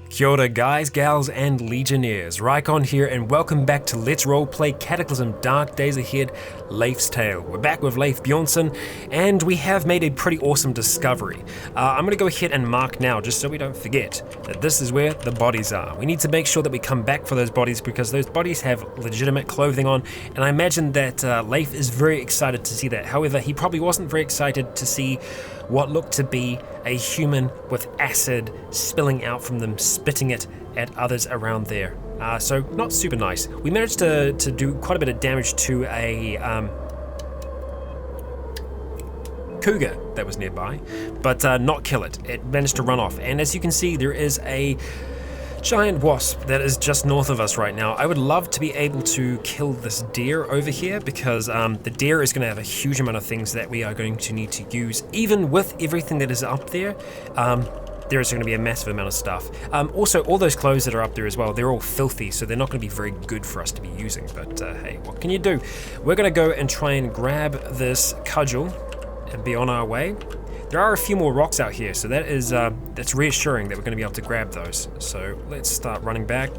Kia ora guys, gals and legionnaires, Rycon here and welcome back to Let's Roleplay Cataclysm Dark Days Ahead, Leif's Tale. We're back with Leif Bjornsson and we have made a pretty awesome discovery. I'm going to go ahead and mark now just so we don't forget that this is where the bodies are. We need to make sure that we come back for those bodies because those bodies have legitimate clothing on, and I imagine that Leif is very excited to see that. However, he probably wasn't very excited to see what looked to be a human with acid spilling out from them, spitting it at others around there. So not super nice. We managed to do quite a bit of damage to a cougar that was nearby, but not kill it. It managed to run off, and as you can see, there is a giant wasp that is just north of us right now. I would love to be able to kill this deer over here because the deer is going to have a huge amount of things that we are going to need to use. Even with everything that is up there, there is going to be a massive amount of stuff. Also, all those clothes that are up there as well, they're all filthy, so they're not going to be very good for us to be using. But hey, what can you do? We're going to go and try and grab this cudgel and be on our way. There are a few more rocks out here, so that is that's reassuring that we're going to be able to grab those. So let's start running back.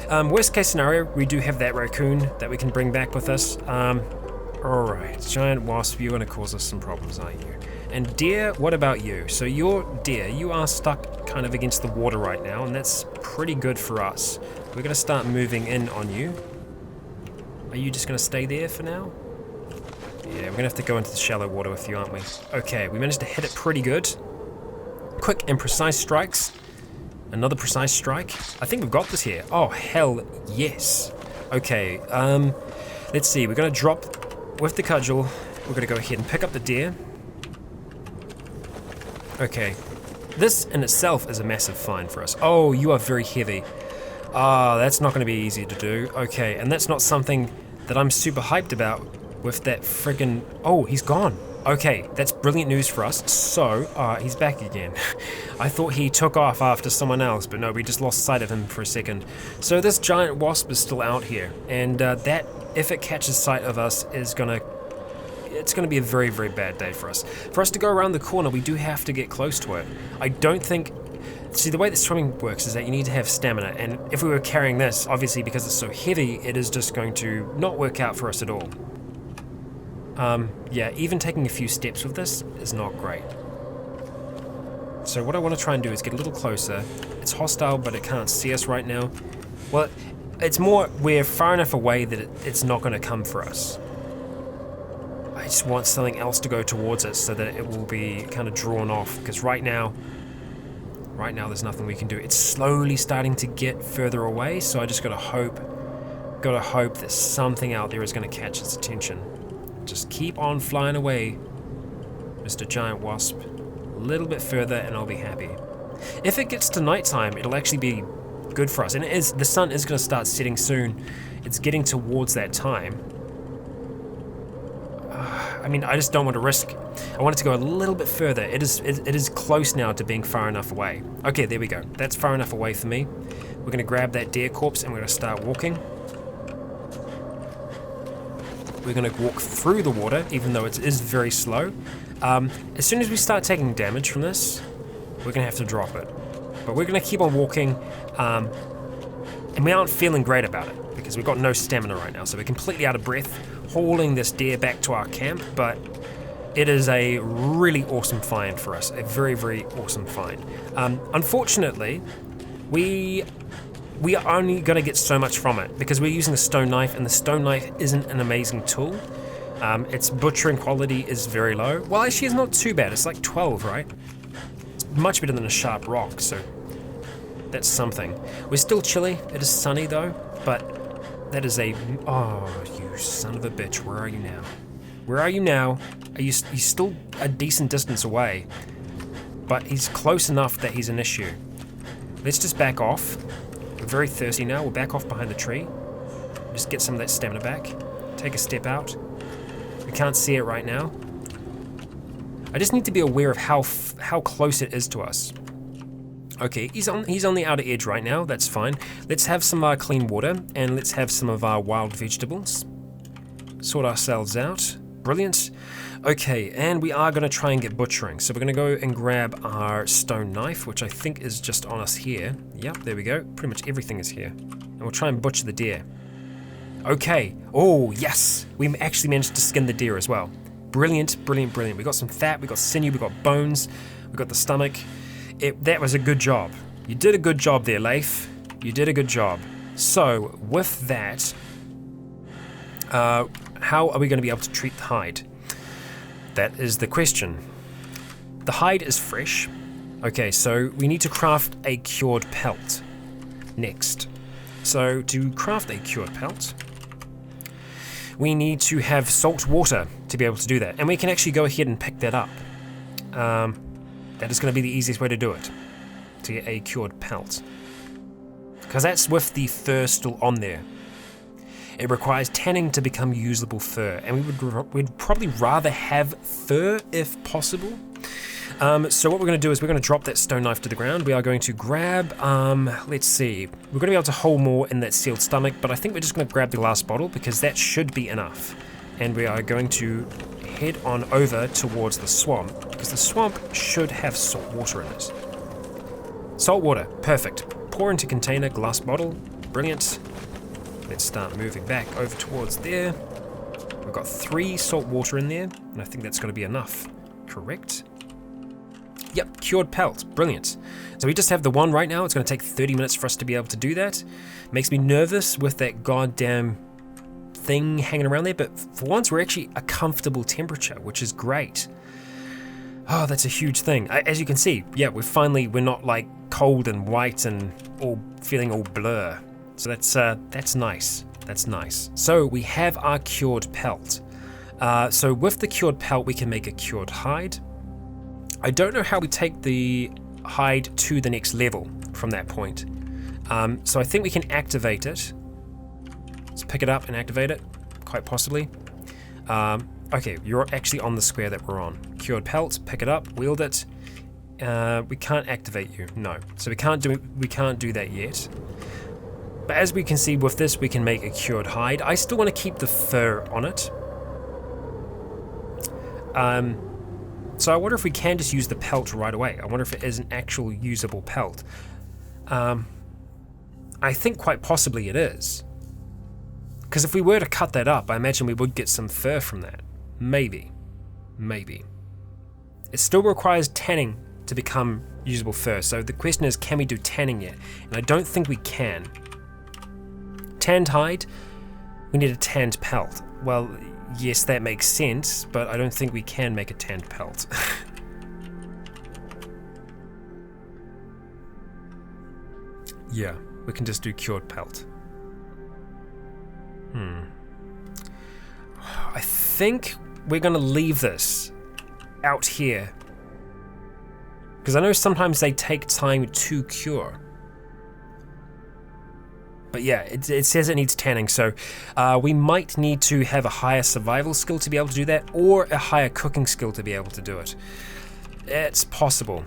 Worst case scenario, we do have that raccoon that we can bring back with us. Alright, giant wasp, you're going to cause us some problems, aren't you? And deer, what about you? So you're deer, you are stuck kind of against the water right now, and that's pretty good for us. We're going to start moving in on you. Are you just going to stay there for now? Yeah, we're gonna have to go into the shallow water with you, aren't we? Okay, we managed to hit it pretty good. Quick and precise strikes. Another precise strike. I think we've got this here. Oh, hell yes. Okay, let's see. We're gonna drop with the cudgel. We're gonna go ahead and pick up the deer. Okay, this in itself is a massive find for us. Oh, you are very heavy. Ah, that's not gonna be easy to do. Okay, and that's not something that I'm super hyped about. With that friggin'... Oh, he's gone. Okay, that's brilliant news for us. So, he's back again. I thought he took off after someone else, but no, we just lost sight of him for a second. So this giant wasp is still out here, and that, if it catches sight of us, is gonna... It's gonna be a very, very bad day for us. For us to go around the corner, we do have to get close to it. I don't think... See, the way that swimming works is that you need to have stamina, and if we were carrying this, obviously because it's so heavy, it is just going to not work out for us at all. Yeah, even taking a few steps with this is not great. So what I want to try and do is get a little closer. It's hostile, but it can't see us right now. Well, it's more, we're far enough away that it's not going to come for us. I just want something else to go towards it so that it will be kind of drawn off, because right now there's nothing we can do. It's slowly starting to get further away, so I just gotta hope that something out there is going to catch its attention. Just keep on flying away, Mr. Giant Wasp. A little bit further and I'll be happy. If it gets to nighttime, it'll actually be good for us. And it is, the sun is going to start setting soon. It's getting towards that time. I mean, I just don't want to risk. I want it to go a little bit further. It is close now to being far enough away. Okay, there we go. That's far enough away for me. We're going to grab that deer corpse and we're going to start walking. We're going to walk through the water, even though it is very slow. As soon as we start taking damage from this, we're going to have to drop it. But we're going to keep on walking, and we aren't feeling great about it, because we've got no stamina right now, so we're completely out of breath, hauling this deer back to our camp, but it is a really awesome find for us, a very, very awesome find. Unfortunately, we are only going to get so much from it because we're using a stone knife, and the stone knife isn't an amazing tool. Its butchering quality is very low. Well, actually, it's not too bad. It's like 12, right? It's much better than a sharp rock, so that's something. We're still chilly. It is sunny, though, but that is a... Oh, you son of a bitch. Where are you now? Where are you now? He's still a decent distance away, but he's close enough that he's an issue. Let's just back off. We're very thirsty now. We'll back off behind the tree. Just get some of that stamina back. Take a step out. We can't see it right now. I just need to be aware of how close it is to us. Okay, he's on the outer edge right now. That's fine. Let's have some clean water, and let's have some of our wild vegetables. Sort ourselves out. Brilliant. Okay, and we are going to try and get butchering. So we're going to go and grab our stone knife, which I think is just on us here. Yep, there we go. Pretty much everything is here. And we'll try and butcher the deer. Okay. Oh, yes. We actually managed to skin the deer as well. Brilliant, brilliant, brilliant. We got some fat, we got sinew, we got bones, we got the stomach. That was a good job. You did a good job there, Leif. You did a good job. So, with that, how are we going to be able to treat the hide? That is the question. The hide is fresh. Okay, so we need to craft a cured pelt next. So to craft a cured pelt, we need to have salt water to be able to do that. And we can actually go ahead and pick that up. That is going to be the easiest way to do it, to get a cured pelt. Because that's with the fur still on there. It requires tanning to become usable fur, and we'd probably rather have fur if possible. So what we're going to do is we're going to drop that stone knife to the ground. We are going to grab, let's see, we're going to be able to hold more in that sealed stomach, but I think we're just going to grab the glass bottle because that should be enough. And we are going to head on over towards the swamp, because the swamp should have salt water in it. Salt water, perfect. Pour into container, glass bottle, brilliant. Let's start moving back over towards there. We've got 3 salt water in there, and I think that's going to be enough. Correct? Yep, cured pelt. Brilliant. So we just have the one right now. It's going to take 30 minutes for us to be able to do that. Makes me nervous with that goddamn thing hanging around there, but for once we're actually a comfortable temperature, which is great. Oh, that's a huge thing. As you can see, yeah, we're not like cold and white and feeling all blur. So that's nice. That's nice. So we have our cured pelt. So with the cured pelt, we can make a cured hide. I don't know how we take the hide to the next level from that point. So I think we can activate it. Let's pick it up and activate it, quite possibly. Okay, you're actually on the square that we're on. Cured pelt, pick it up, wield it. We can't activate you, no. So we can't do that yet. But as we can see with this, we can make a cured hide. I still want to keep the fur on it. So I wonder if we can just use the pelt right away. I wonder if it is an actual usable pelt. I think quite possibly it is. Because if we were to cut that up, I imagine we would get some fur from that. Maybe. Maybe. It still requires tanning to become usable fur. So the question is, can we do tanning yet? And I don't think we can. Tanned hide, we need a tanned pelt. Well, yes, that makes sense, but I don't think we can make a tanned pelt. Yeah, we can just do cured pelt. I think we're gonna leave this out here, because I know sometimes they take time to cure. But yeah, it says it needs tanning, so we might need to have a higher survival skill to be able to do that, or a higher cooking skill to be able to do it. It's possible.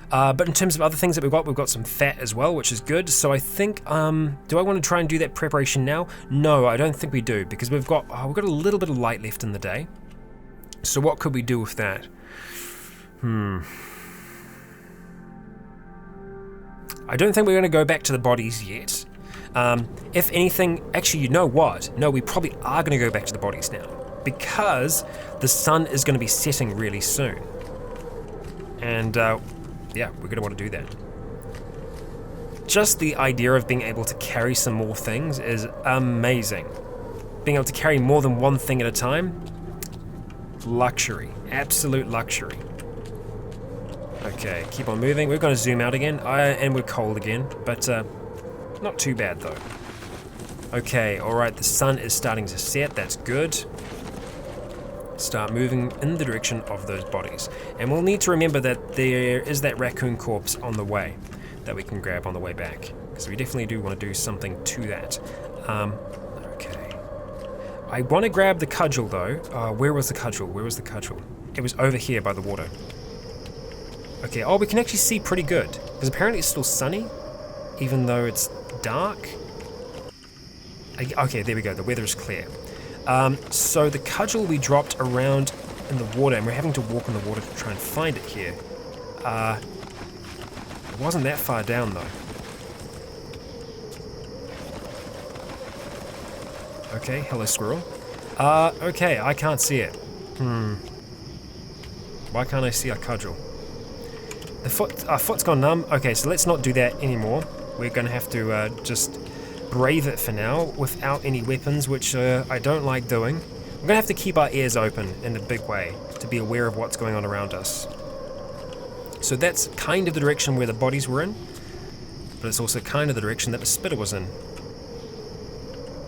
But in terms of other things that we've got some fat as well, which is good. So I think, do I want to try and do that preparation now? No, I don't think we do, because we've got a little bit of light left in the day. So what could we do with that? I don't think we're going to go back to the bodies yet. If anything, actually, you know what? No, we probably are going to go back to the bodies now, because the sun is going to be setting really soon. And yeah, we're going to want to do that. Just the idea of being able to carry some more things is amazing. Being able to carry more than one thing at a time, luxury, absolute luxury. Okay, keep on moving. We're going to zoom out again, and we're cold again, but not too bad though. Okay, alright, the sun is starting to set, that's good. Start moving in the direction of those bodies. And we'll need to remember that there is that raccoon corpse on the way that we can grab on the way back, because we definitely do want to do something to that. Okay. I want to grab the cudgel though. Where was the cudgel? Where was the cudgel? It was over here by the water. Okay, oh, we can actually see pretty good, because apparently it's still sunny, even though it's dark. Okay, there we go, the weather is clear. So the cudgel we dropped around in the water, and we're having to walk in the water to try and find it here. It wasn't that far down though. Okay, hello squirrel. Okay, I can't see it. Why can't I see our cudgel? Our foot's gone numb. Okay, so let's not do that anymore. We're gonna have to just brave it for now without any weapons, which I don't like doing. We're gonna have to keep our ears open in a big way to be aware of what's going on around us. So that's kind of the direction where the bodies were in, but it's also kind of the direction that the spitter was in.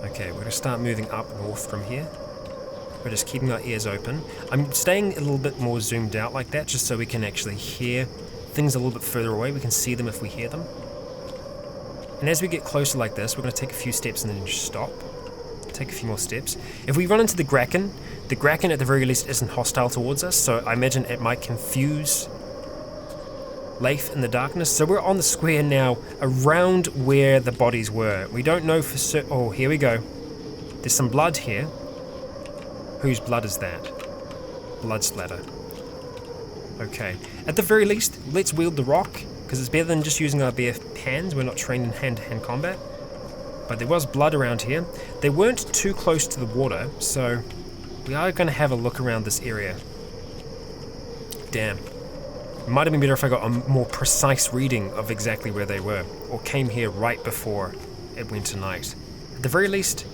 Okay, we're gonna start moving up north from here. We're just keeping our ears open. I'm staying a little bit more zoomed out like that, just so we can actually hear things a little bit further away. We can see them if we hear them. And as we get closer like this, we're going to take a few steps and then just stop. Take a few more steps. If we run into the Kraken at the very least isn't hostile towards us, so I imagine it might confuse Leif in the darkness. So we're on the square now, around where the bodies were. We don't know for certain. Oh, here we go. There's some blood here. Whose blood is that? Blood splatter. Okay. At the very least, let's wield the rock, because it's better than just using our bare hands. We're not trained in hand-to-hand combat. But there was blood around here. They weren't too close to the water, so we are going to have a look around this area. Damn. It might have been better if I got a more precise reading of exactly where they were, or came here right before it went to night. At the very least,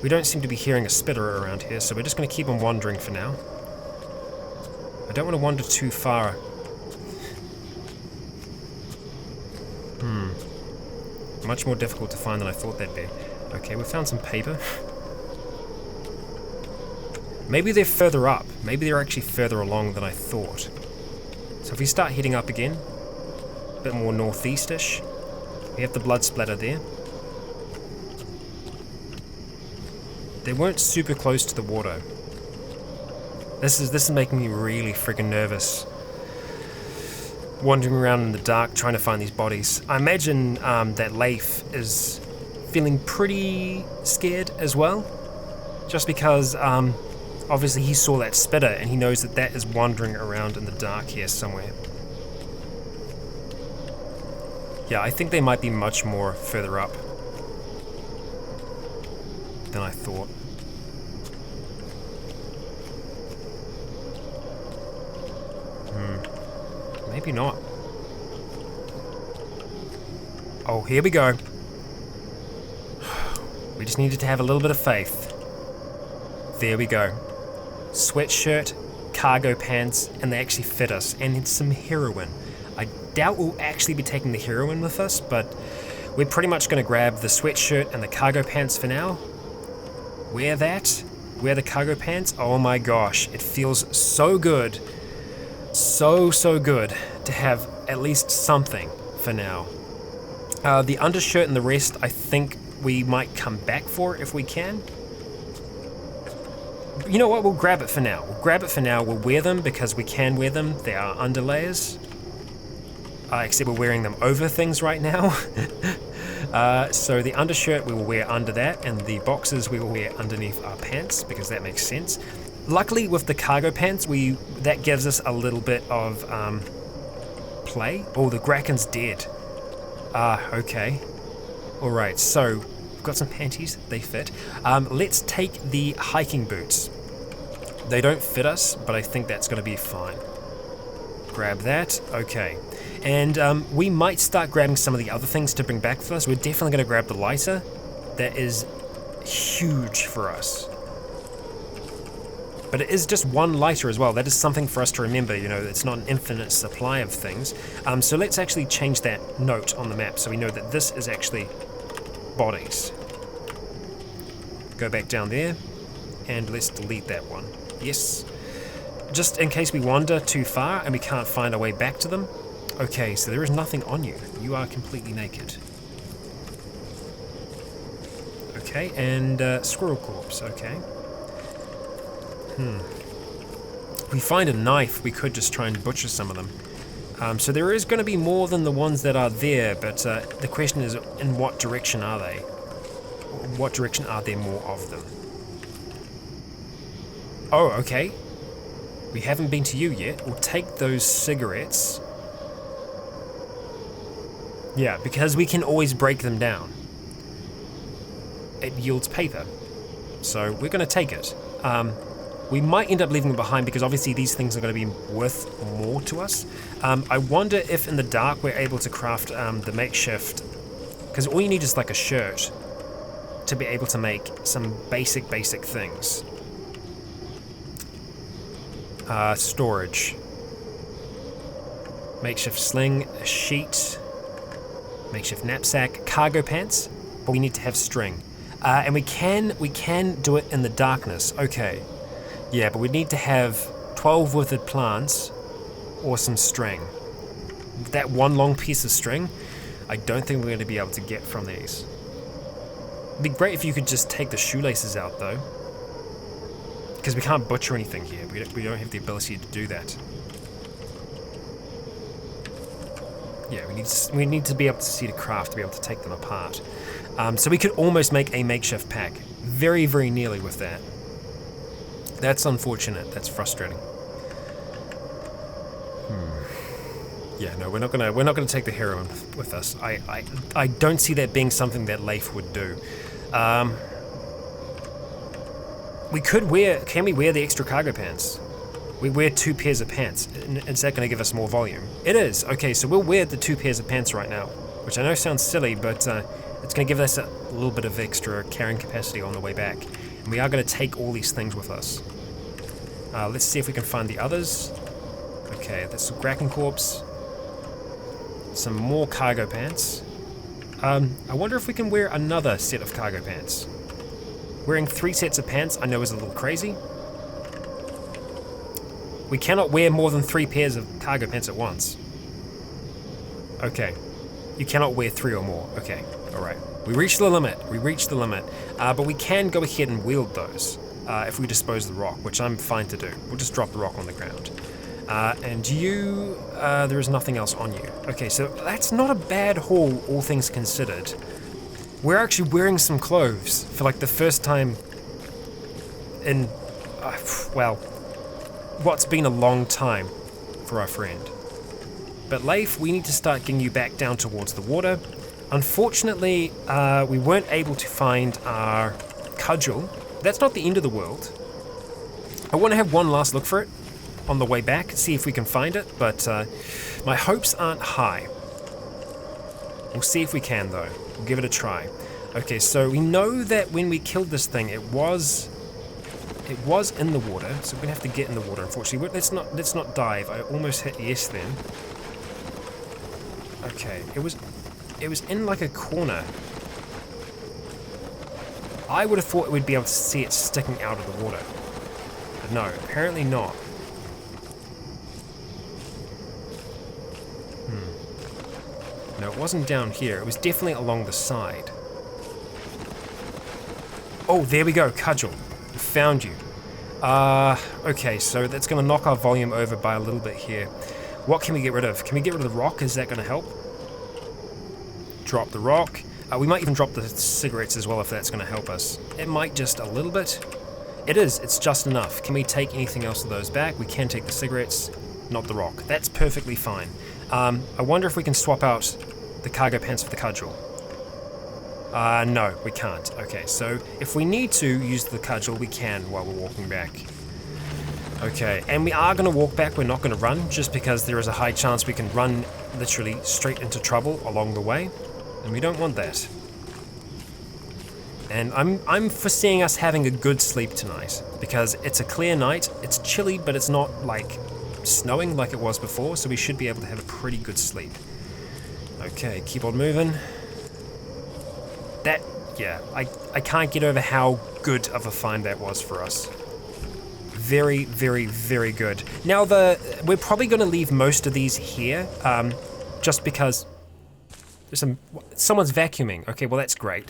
we don't seem to be hearing a spitter around here, so we're just going to keep on wandering for now. I don't want to wander too far. Much more difficult to find than I thought they'd be. Okay, we found some paper. Maybe they're further up. Maybe they're actually further along than I thought. So if we start heading up again, a bit more northeast-ish, we have the blood splatter there. They weren't super close to the water. This is making me really freaking nervous. Wandering around in the dark trying to find these bodies. I imagine that Leif is feeling pretty scared as well. Just because obviously he saw that spitter and he knows that that is wandering around in the dark here somewhere. Yeah, I think they might be much more further up than I thought. Maybe not. Oh, here we go. We just needed to have a little bit of faith. There we go. Sweatshirt, cargo pants, and they actually fit us. And it's some heroin. I doubt we'll actually be taking the heroin with us, but we're pretty much going to grab the sweatshirt and the cargo pants for now. Wear that. Wear the cargo pants. Oh my gosh, it feels so good. So good to have at least something for now. The undershirt and the rest, I think we might come back for if we can. You know what, we'll grab it for now. We'll wear them because we can wear them. They are underlayers. Except we're wearing them over things right now. So the undershirt we will wear under that, and the boxers we will wear underneath our pants because that makes sense. Luckily with the cargo pants, that gives us a little bit of play. Oh, the Kraken's dead. Okay. Alright, so we've got some panties, they fit. Let's take the hiking boots. They don't fit us, but I think that's going to be fine. Grab that, okay. And we might start grabbing some of the other things to bring back for us. We're definitely going to grab the lighter. That is huge for us. But it is just one lighter as well. That is something for us to remember, you know, it's not an infinite supply of things. So let's actually change that note on the map so we know that this is actually bodies. Go back down there, and let's delete that one. Yes. Just in case we wander too far and we can't find our way back to them. Okay, so there is nothing on you. You are completely naked. Okay, and squirrel corpse, okay. If we find a knife, we could just try and butcher some of them. So there is going to be more than the ones that are there, but the question is, in what direction are they? What direction are there more of them? Oh, okay. We haven't been to you yet. We'll take those cigarettes. Yeah, because we can always break them down. It yields paper. So we're going to take it. We might end up leaving them behind because obviously these things are going to be worth more to us. I wonder if in the dark we're able to craft the makeshift, because all you need is like a shirt to be able to make some basic things. Storage. Makeshift sling, a sheet, makeshift knapsack, cargo pants, but we need to have string. And we can do it in the darkness. Okay. Yeah, but we need to have 12 withered plants or some string. That one long piece of string, I don't think we're going to be able to get from these. It'd be great if you could just take the shoelaces out though. Because we can't butcher anything here. We don't have the ability to do that. Yeah, we need to be able to see the craft to be able to take them apart. So we could almost make a makeshift pack. Very, very nearly with that. That's unfortunate. That's frustrating. Yeah, no, we're not gonna take the heroin with us. I don't see that being something that Leif would do. We could can we wear the extra cargo pants? We wear 2 pairs of pants. Is that going to give us more volume? It is. Okay, so we'll wear the 2 pairs of pants right now, which I know sounds silly, but it's going to give us a little bit of extra carrying capacity on the way back. And we are going to take all these things with us. Let's see if we can find the others. Okay, that's some Rycon corpse. Some more cargo pants. I wonder if we can wear another set of cargo pants. Wearing 3 sets of pants I know is a little crazy. We cannot wear more than 3 pairs of cargo pants at once. Okay. You cannot wear 3 or more. Okay, alright. We reached the limit. But we can go ahead and wield those if we dispose the rock, which I'm fine to do. We'll just drop the rock on the ground. And you, there is nothing else on you. Okay, so that's not a bad haul, all things considered. We're actually wearing some clothes for like the first time in, well, what's been a long time for our friend. But Leif, we need to start getting you back down towards the water. Unfortunately, we weren't able to find our cudgel. That's not the end of the world. I want to have one last look for it on the way back, see if we can find it, but my hopes aren't high. We'll see if we can though. We'll give it a try. Okay, so we know that when we killed this thing, it was in the water, so we're gonna have to get in the water. Unfortunately, let's not dive. I almost hit yes then. Okay, it was in like a corner. I would have thought we'd be able to see it sticking out of the water, but no, apparently not. No, it wasn't down here. It was definitely along the side. Oh, there we go, cudgel. We found you. Okay, so that's going to knock our volume over by a little bit here. What can we get rid of? Can we get rid of the rock? Is that going to help? Drop the rock. We might even drop the cigarettes as well if that's going to help us. It might just a little bit. It is. It's just enough. Can we take anything else of those back? We can take the cigarettes, not the rock. That's perfectly fine. I wonder if we can swap out the cargo pants for the cudgel. No, we can't. Okay, so if we need to use the cudgel, we can while we're walking back. Okay, and we are going to walk back. We're not going to run, just because there is a high chance we can run literally straight into trouble along the way, and we don't want that. And I'm foreseeing us having a good sleep tonight, because it's a clear night. It's chilly, but it's not like snowing like it was before, so we should be able to have a pretty good sleep. Okay, keep on moving. Yeah, I can't get over how good of a find that was for us. Very, very, very good. Now, we're probably going to leave most of these here, just because there's someone's vacuuming. Okay, well, that's great.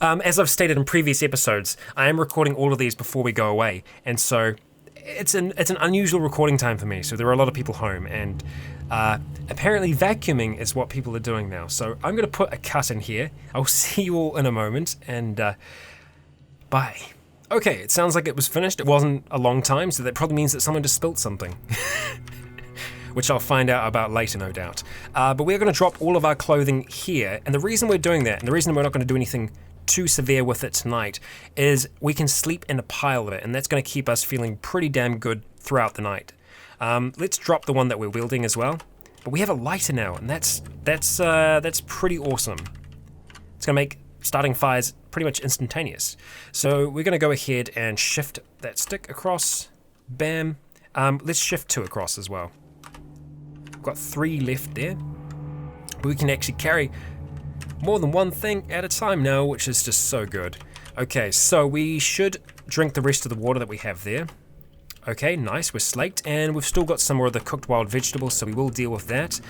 As I've stated in previous episodes, I am recording all of these before we go away, and so it's an unusual recording time for me, so there are a lot of people home, and apparently vacuuming is what people are doing now. So I'm going to put a cut in here. I'll see you all in a moment, and bye. Okay, it sounds like it was finished. It wasn't a long time, so that probably means that someone just spilt something. Which I'll find out about later, no doubt. But we're going to drop all of our clothing here, and the reason we're doing that, and the reason we're not going to do anything too severe with it tonight, is we can sleep in a pile of it, and that's going to keep us feeling pretty damn good throughout the night. Let's drop the one that we're wielding as well. But we have a lighter now, and that's pretty awesome. It's going to make starting fires pretty much instantaneous. So we're going to go ahead and shift that stick across. Bam. Let's shift 2 across as well. We've got 3 left there. But we can actually carry more than one thing at a time now, which is just so good. Okay, so we should drink the rest of the water that we have there. Okay, nice, we're slaked, and we've still got some more of the cooked wild vegetables, so we will deal with that.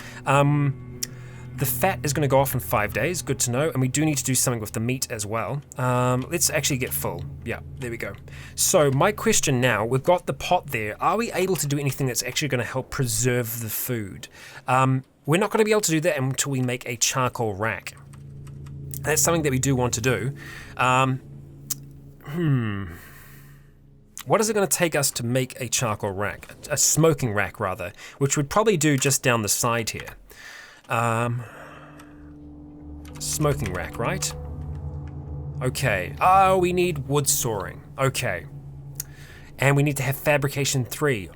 The fat is going to go off in 5 days, good to know, and we do need to do something with the meat as well. Let's actually get full. Yeah, there we go. So my question now, we've got the pot there. Are we able to do anything that's actually going to help preserve the food? We're not going to be able to do that until we make a charcoal rack. That's something that we do want to do. What is it going to take us to make a charcoal rack? A smoking rack, rather, which we'd probably do just down the side here. Smoking rack, right? Okay. Oh, we need wood sawing. Okay. And we need to have fabrication 3.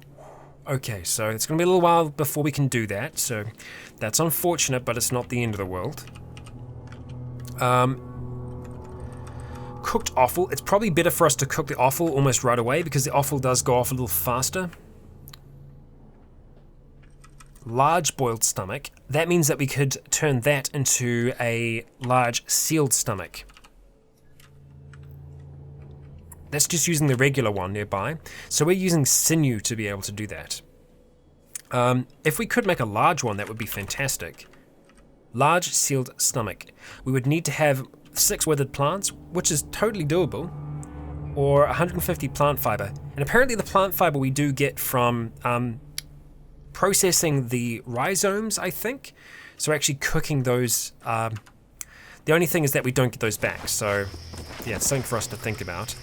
Okay, so it's going to be a little while before we can do that, so that's unfortunate, but it's not the end of the world. Cooked offal. It's probably better for us to cook the offal almost right away because the offal does go off a little faster. Large boiled stomach. That means that we could turn that into a large sealed stomach. That's just using the regular one nearby. So we're using sinew to be able to do that. If we could make a large one, that would be fantastic. Large sealed stomach. We would need to have 6 withered plants, which is totally doable, or 150 plant fiber. And apparently the plant fiber we do get from processing the rhizomes, I think. So actually cooking those. The only thing is that we don't get those back. So yeah, it's something for us to think about.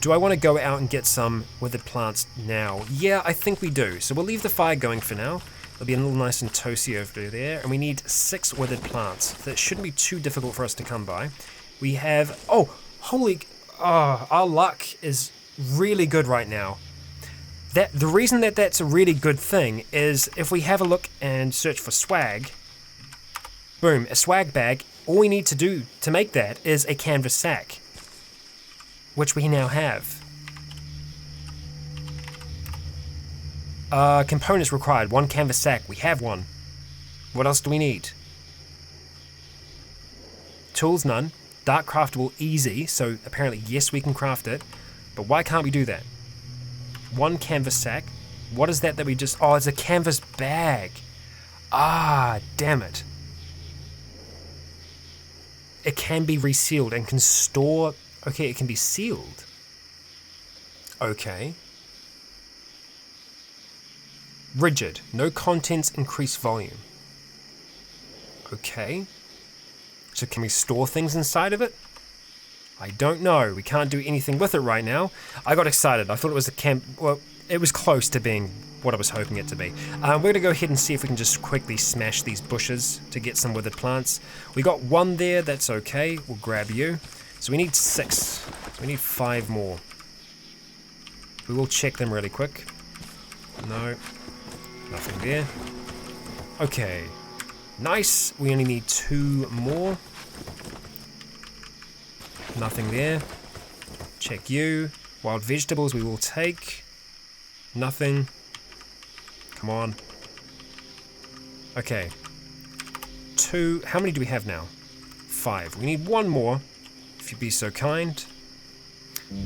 Do I want to go out and get some withered plants now? Yeah, I think we do. So we'll leave the fire going for now. It'll be a little nice and toasty over there. And we need 6 withered plants. That shouldn't be too difficult for us to come by. We have... Oh, our luck is really good right now. The reason that that's a really good thing is if we have a look and search for swag, boom, a swag bag, all we need to do to make that is a canvas sack, which we now have. Components required, 1 canvas sack, we have 1. What else do we need? Tools, none. Dark craftable, easy, so apparently yes, we can craft it, but why can't we do that? 1 canvas sack. What is that we just... Oh, it's a canvas bag. Ah, damn it. It can be resealed and can store... Okay, it can be sealed. Okay. Rigid. No contents, increase volume. Okay. So can we store things inside of it? I don't know. We can't do anything with it right now. I got excited. I thought it was a well, it was close to being what I was hoping it to be. We're going to go ahead and see if we can just quickly smash these bushes to get some withered plants. We got 1 there. That's okay. We'll grab you. So we need 6. We need 5 more. We will check them really quick. No. Nothing there. Okay. Nice. We only need 2 more. Nothing there. Check you. Wild vegetables we will take. Nothing. Come on. Okay. 2. How many do we have now? 5. We need 1 more, if you'd be so kind.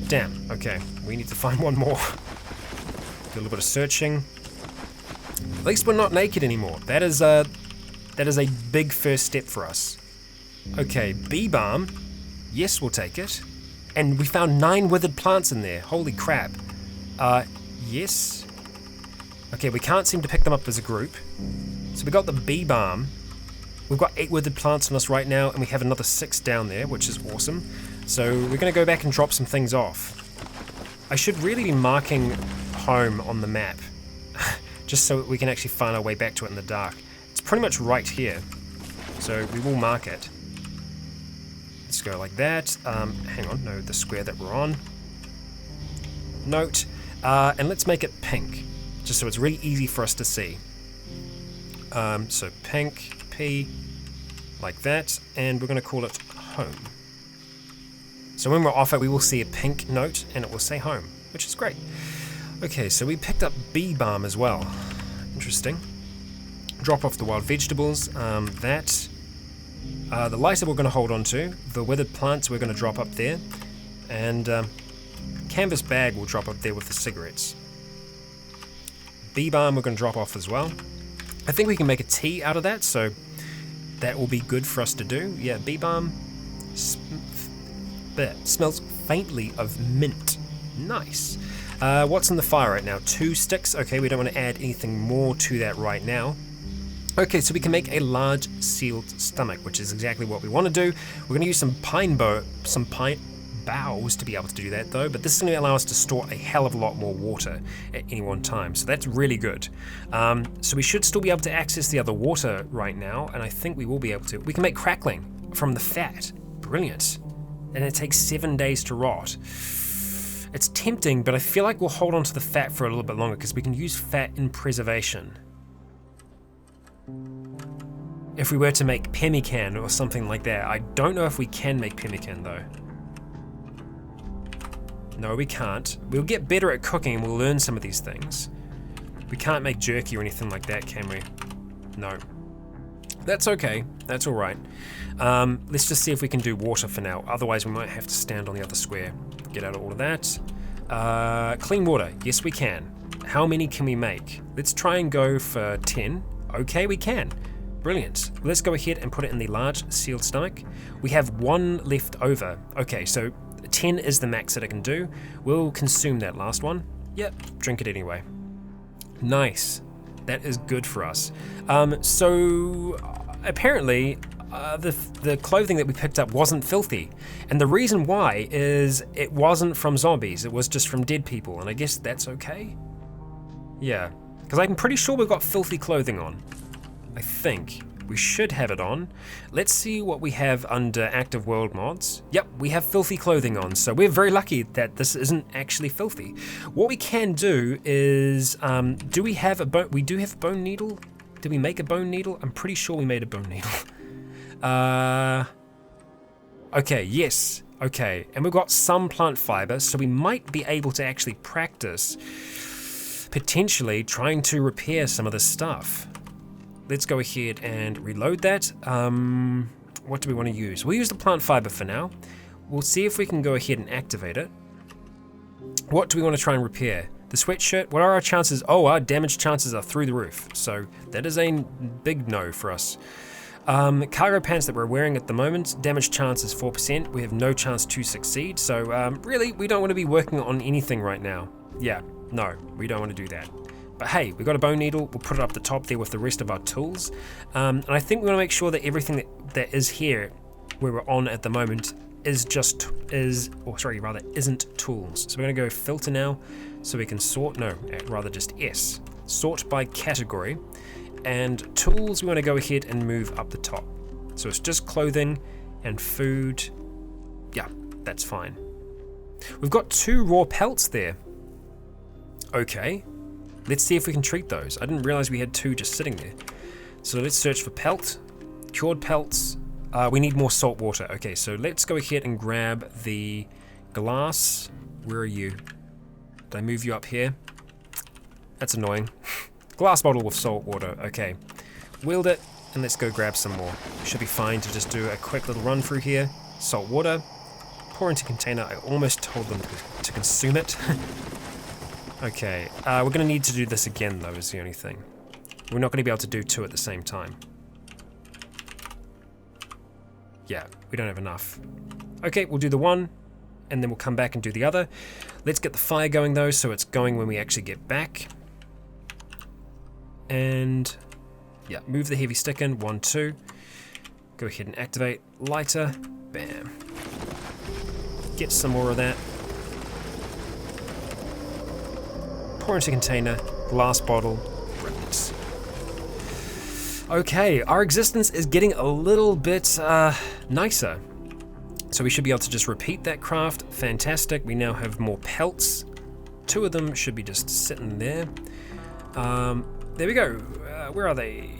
Damn. Okay. We need to find 1 more. Do a little bit of searching. At least we're not naked anymore. That is a big first step for us. Okay. Bee balm. Yes, we'll take it. And we found 9 withered plants in there. Holy crap. Yes. Okay, we can't seem to pick them up as a group. So we got the bee balm. We've got 8 withered plants on us right now, and we have another 6 down there, which is awesome. So we're going to go back and drop some things off. I should really be marking home on the map, just so we can actually find our way back to it in the dark. It's pretty much right here, so we will mark it. Let's go like that. Hang on, no, the square that we're on. Note, and let's make it pink, just so it's really easy for us to see. So pink, P, like that, and we're going to call it home. So when we're off it, we will see a pink note, and it will say home, which is great. Okay, so we picked up bee balm as well. Interesting. Drop off the wild vegetables, that. The lighter we're going to hold on to. The withered plants we're going to drop up there. And canvas bag will drop up there with the cigarettes. Bee balm we're going to drop off as well. I think we can make a tea out of that, so that will be good for us to do. Yeah, bee balm smells faintly of mint. Nice. What's in the fire right now? 2 sticks. Okay, we don't want to add anything more to that right now. Okay, so we can make a large sealed stomach, which is exactly what we want to do. We're going to use some pine boughs to be able to do that though, but this is going to allow us to store a hell of a lot more water at any one time, so that's really good. So we should still be able to access the other water right now, and I think we will be able to. We can make crackling from the fat. Brilliant. And it takes 7 days to rot. It's tempting, but I feel like we'll hold on to the fat for a little bit longer because we can use fat in preservation. If we were to make pemmican or something like that. I don't know if we can make pemmican though. No, we can't. We'll get better at cooking and we'll learn some of these things. We can't make jerky or anything like that, can we? No. That's okay. That's all right. Let's just see if we can do water for now. Otherwise, we might have to stand on the other square. Get out of all of that. Clean water. Yes, we can. How many can we make? Let's try and go for 10. Okay, we can. Brilliant. Let's go ahead and put it in the large sealed stomach. We have 1 left over. Okay, so 10 is the max that it can do. We'll consume that last one. Yep, drink it anyway. Nice. That is good for us. So apparently the clothing that we picked up wasn't filthy. And the reason why is it wasn't from zombies. It was just from dead people. And I guess that's okay? Yeah, because I'm pretty sure we've got filthy clothing on. I think. We should have it on. Let's see what we have under active world mods. Yep, we have filthy clothing on, so we're very lucky that this isn't actually filthy. What we can do is, do we have a bone? We do have bone needle. Did we make a bone needle? I'm pretty sure we made a bone needle. Okay, yes. Okay, and we've got some plant fiber, so we might be able to actually practice potentially trying to repair some of this stuff. Let's go ahead and reload that. What do we want to use? We'll use the plant fiber for now. We'll see if we can go ahead and activate it. What do we want to try and repair? The sweatshirt, what are our chances? Oh, our damage chances are through the roof. So that is a big no for us. Cargo pants that we're wearing at the moment, damage chance is 4%. We have no chance to succeed. So really, we don't want to be working on anything right now. Yeah, no, we don't want to do that. But hey, we've got a bone needle, we'll put it up the top there with the rest of our tools. And I think we want to make sure that everything that is here, where we're on at the moment, isn't tools. So we're going to go filter now, so we can sort, rather just S. Sort by category. And tools, we want to go ahead and move up the top. So it's just clothing and food. Yeah, that's fine. We've got 2 raw pelts there. Okay. Let's see if we can treat those. I didn't realize we had 2 just sitting there. So let's search for pelt, cured pelts. We need more salt water. Okay, so let's go ahead and grab the glass. Where are you? Did I move you up here? That's annoying. Glass bottle with salt water. Okay, wield it and let's go grab some more. Should be fine to just do a quick little run through here. Salt water, pour into container. I almost told them to consume it. Okay, we're going to need to do this again though, is the only thing. We're not going to be able to do 2 at the same time. Yeah, we don't have enough. Okay, we'll do the one, and then we'll come back and do the other. Let's get the fire going though, so it's going when we actually get back. And yeah, move the heavy stick in, 1, 2. Go ahead and activate lighter, bam. Get some more of that. pour into container, glass bottle, rinse. Okay, our existence is getting a little bit nicer. So we should be able to just repeat that craft. Fantastic. We now have more pelts. 2 of them should be just sitting there. There we go. Where are they?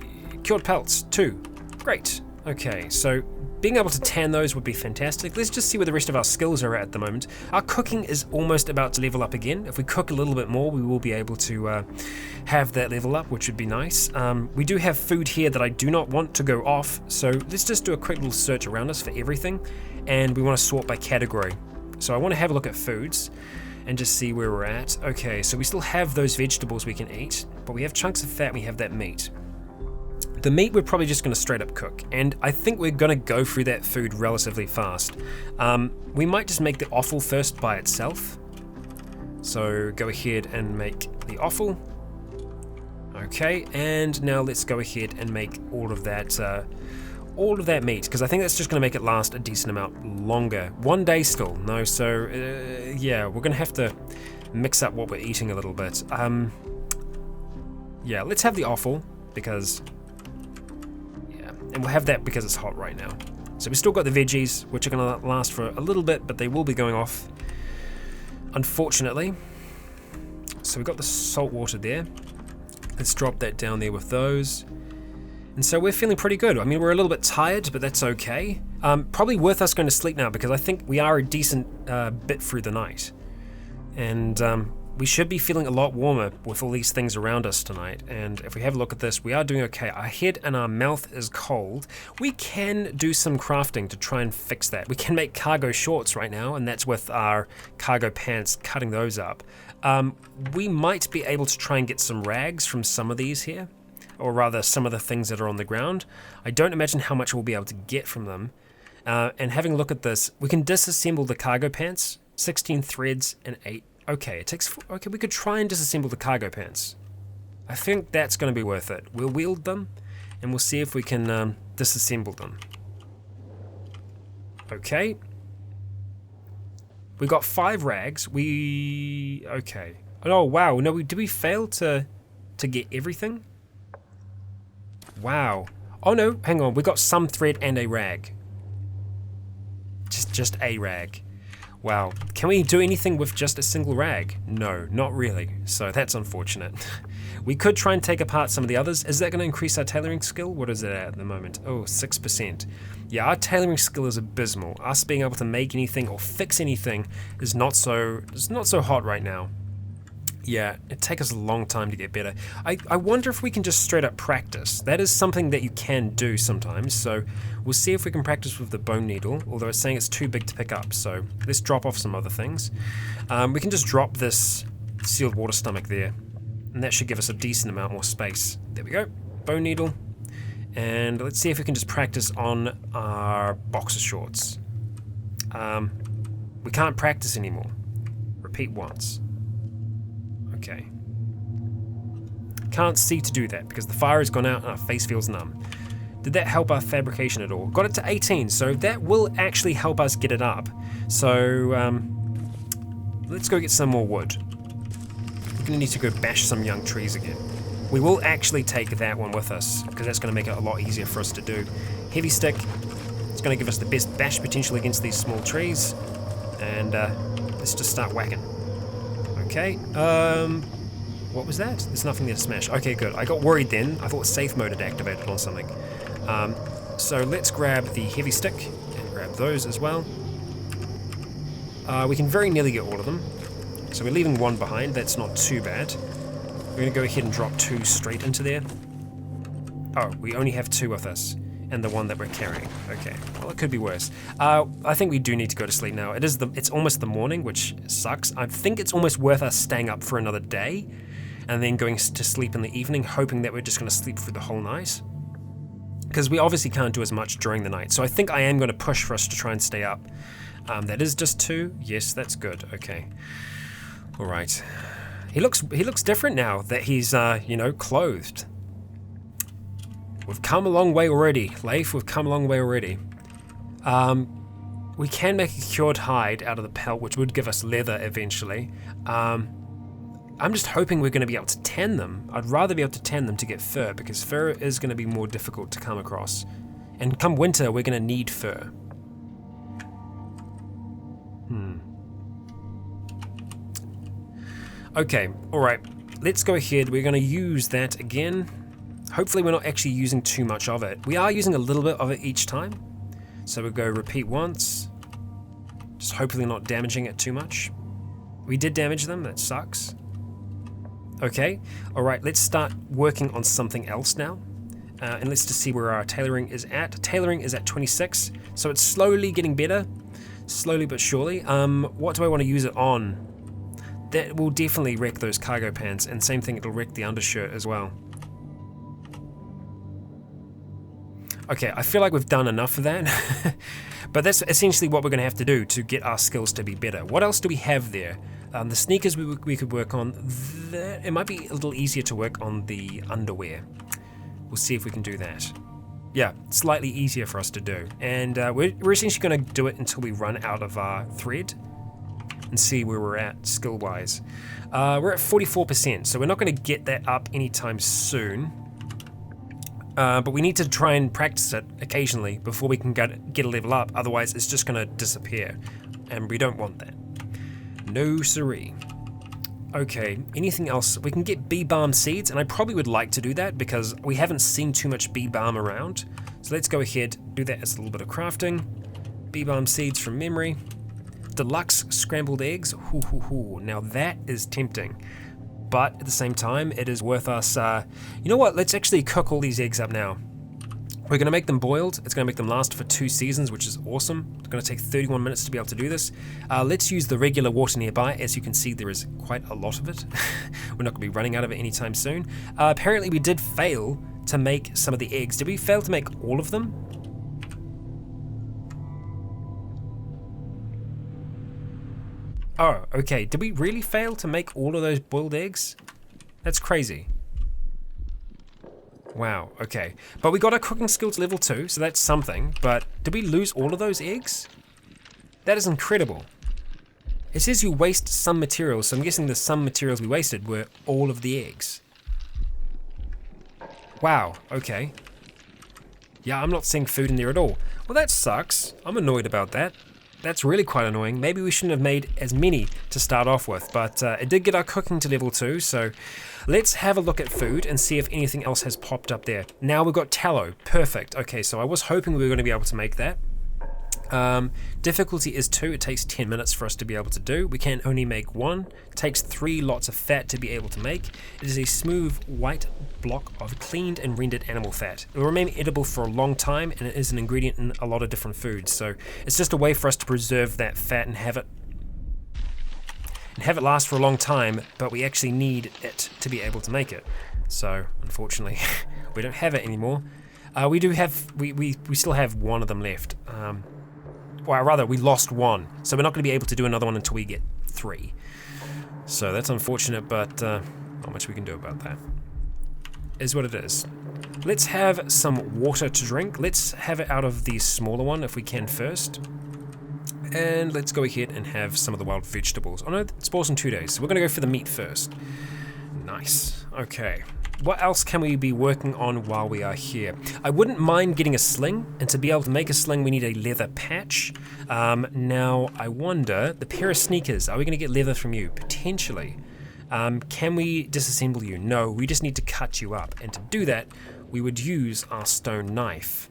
Cured pelts, 2. Great. Okay, so being able to tan those would be fantastic. Let's just see where the rest of our skills are at the moment. Our cooking is almost about to level up again. If we cook a little bit more, we will be able to have that level up, which would be nice. We do have food here that I do not want to go off, so let's just do a quick little search around us for everything, and we want to sort by category. So I want to have a look at foods and just see where we're at. Okay, so we still have those vegetables we can eat, but we have chunks of fat, we have that meat. The meat we're probably just going to straight up cook, and I think we're going to go through that food relatively fast. We might just make the offal first by itself. So go ahead and make the offal. Okay, and now let's go ahead and make all of that meat, because I think that's just going to make it last a decent amount longer. 1 day still, no, so yeah, we're going to have to mix up what we're eating a little bit. Yeah, let's have the offal, because... and we'll have that because it's hot right now. So we've still got the veggies, which are going to last for a little bit, but they will be going off, unfortunately. So we've got the salt water there. Let's drop that down there with those. And so we're feeling pretty good. I mean, we're a little bit tired, but that's okay. Probably worth us going to sleep now, because I think we are a decent bit through the night. And we should be feeling a lot warmer with all these things around us tonight. And if we have a look at this, we are doing okay. Our head and our mouth is cold. We can do some crafting to try and fix that. We can make cargo shorts right now, and that's with our cargo pants, cutting those up. We might be able to try and get some rags from some of these here, or rather some of the things that are on the ground. I don't imagine how much we'll be able to get from them. And having a look at this, we can disassemble the cargo pants, 16 threads and 8. Okay, okay, we could try and disassemble the cargo pants. I think that's going to be worth it. We'll wield them, and we'll see if we can disassemble them. Okay. We got 5 rags. Okay. Oh, wow. No, did we fail to get everything? Wow. Oh, no, hang on. We got some thread and a rag. Just a rag. Wow. Can we do anything with just a single rag? No, not really. So that's unfortunate. We could try and take apart some of the others. Is that going to increase our tailoring skill? What is it at the moment? Oh, 6%. Yeah, our tailoring skill is abysmal. Us being able to make anything or fix anything is not so hot right now. Yeah, it'd take us a long time to get better. I wonder if we can just straight up practice. That is something that you can do sometimes, so we'll see if we can practice with the bone needle, although it's saying it's too big to pick up, so let's drop off some other things. We can just drop this sealed water stomach there, and that should give us a decent amount more space. There we go, bone needle. And let's see if we can just practice on our boxer shorts. We can't practice anymore. Repeat once. Okay. Can't see to do that because the fire has gone out and our face feels numb. Did that help our fabrication at all? Got it to 18, so that will actually help us get it up. So, let's go get some more wood. We're gonna need to go bash some young trees again. We will actually take that one with us because that's gonna make it a lot easier for us to do. Heavy stick, it's gonna give us the best bash potential against these small trees. And let's just start whacking. Okay, what was that? There's nothing there to smash. Okay, good. I got worried then. I thought safe mode had activated on something. So let's grab the heavy stick and grab those as well. We can very nearly get all of them. So we're leaving one behind. That's not too bad. We're going to go ahead and drop 2 straight into there. Oh, we only have 2 with us. And the one that we're carrying. Okay, well, it could be worse. I think we do need to go to sleep now. It's almost the morning, which sucks. I think it's almost worth us staying up for another day and then going to sleep in the evening, hoping that we're just going to sleep through the whole night. Because we obviously can't do as much during the night. So I think I am going to push for us to try and stay up. That is just 2. Yes, that's good. Okay. All right. He looks different now that he's, clothed. We've come a long way already, Leif. We've come a long way already. We can make a cured hide out of the pelt, which would give us leather eventually. I'm just hoping we're going to be able to tan them. I'd rather be able to tan them to get fur, because fur is going to be more difficult to come across. And come winter, we're going to need fur. Okay, alright. Let's go ahead. We're going to use that again. Hopefully we're not actually using too much of it. We are using a little bit of it each time. So we'll go repeat once. Just hopefully not damaging it too much. We did damage them, that sucks. Okay, alright, let's start working on something else now. And let's just see where our tailoring is at. Tailoring is at 26, so it's slowly getting better. Slowly but surely. What do I want to use it on? That will definitely wreck those cargo pants, and same thing, it'll wreck the undershirt as well. Okay, I feel like we've done enough of that. But that's essentially what we're going to have to do to get our skills to be better. What else do we have there? The sneakers we could work on. It might be a little easier to work on the underwear. We'll see if we can do that. Yeah, slightly easier for us to do. And we're essentially going to do it until we run out of our thread and see where we're at skill-wise. We're at 44%, so we're not going to get that up anytime soon. But we need to try and practice it occasionally before we can get a level up, otherwise it's just going to disappear, and we don't want that. No siree. Okay, anything else? We can get bee balm seeds, and I probably would like to do that because we haven't seen too much bee balm around. So let's go ahead, do that as a little bit of crafting. Bee balm seeds from memory. Deluxe scrambled eggs. Now that is tempting. But at the same time, it is worth us, you know what, let's actually cook all these eggs up now. We're going to make them boiled. It's going to make them last for 2 seasons, which is awesome. It's going to take 31 minutes to be able to do this. Let's use the regular water nearby. As you can see, there is quite a lot of it. We're not going to be running out of it anytime soon. Apparently, we did fail to make some of the eggs. Did we fail to make all of them? Oh, okay. Did we really fail to make all of those boiled eggs? That's crazy. Wow, okay. But we got our cooking skills level 2, so that's something. But did we lose all of those eggs? That is incredible. It says you waste some materials, so I'm guessing the some materials we wasted were all of the eggs. Wow, okay. Yeah, I'm not seeing food in there at all. Well, that sucks. I'm annoyed about that. That's really quite annoying. Maybe we shouldn't have made as many to start off with, but it did get our cooking to level 2, so let's have a look at food and see if anything else has popped up there. Now we've got tallow. Perfect. Okay, so I was hoping we were going to be able to make that. Difficulty is 2. It takes 10 minutes for us to be able to do. We can only make 1. It takes 3 lots of fat to be able to make. It is a smooth white block of cleaned and rendered animal fat. It will remain edible for a long time, and it is an ingredient in a lot of different foods. So it's just a way for us to preserve that fat and have it last for a long time, but we actually need it to be able to make it. So unfortunately, we don't have it anymore. We still have 1 of them left. Well, rather, we lost 1, so we're not going to be able to do another one until we get 3. So that's unfortunate, but not much we can do about that. Is what it is. Let's have some water to drink. Let's have it out of the smaller one if we can first. And let's go ahead and have some of the wild vegetables. Oh no, it spawns in 2 days, so we're going to go for the meat first. Nice. Okay. What else can we be working on while we are here? I wouldn't mind getting a sling, and to be able to make a sling we need a leather patch. Now I wonder, the pair of sneakers, are we going to get leather from you? Potentially. Can we disassemble you? No, we just need to cut you up, and to do that we would use our stone knife.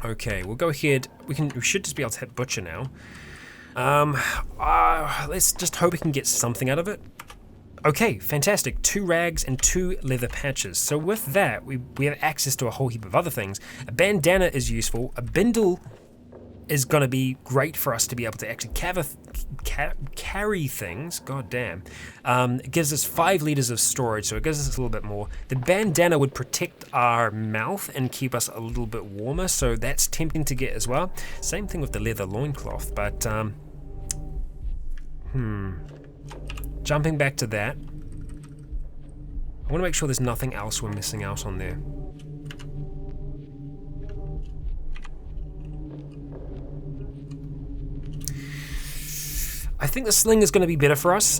Okay, we'll go ahead, we should just be able to hit butcher now. Let's just hope we can get something out of it. Okay, fantastic. 2 rags and 2 leather patches. So with that, we have access to a whole heap of other things. A bandana is useful. A bindle is going to be great for us to be able to actually carry things. God damn. It gives us 5 liters of storage, so it gives us a little bit more. The bandana would protect our mouth and keep us a little bit warmer, so that's tempting to get as well. Same thing with the leather loincloth, but jumping back to that, I want to make sure there's nothing else we're missing out on there. I think the sling is going to be better for us.